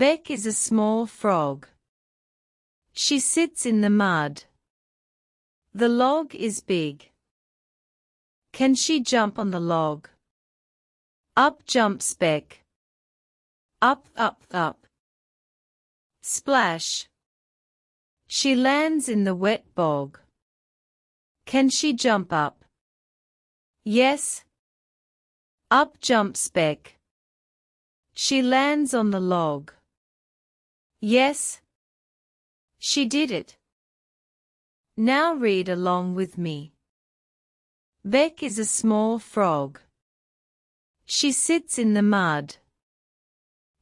Bek is a small frog. She sits in the mud. The log is big. Can she jump on the log? Up jumps Bek. Up, up, up. Splash. She lands in the wet bog. Can she jump up? Yes. Up jumps Bek. She lands on the log. Yes. She did it. Now read along with me. Bek is a small frog. She sits in the mud.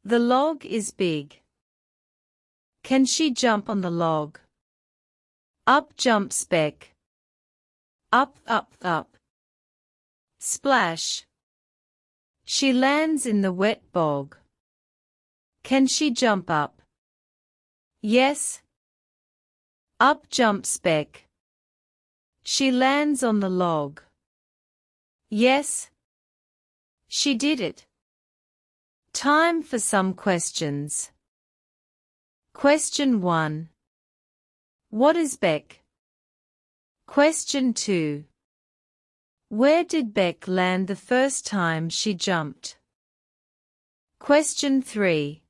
The log is big. Can she jump on the log? Up jumps Bek. Up, up, up. Splash. She lands in the wet bog. Can she jump up? Yes. Up jumps Bek. She lands on the log. Yes. She did it. Time for some questions. Question 1. What is Bek? Question 2. Where did Bek land the first time she jumped? Question 3.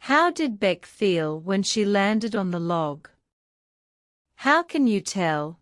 How did Bek feel when she landed on the log? How can you tell?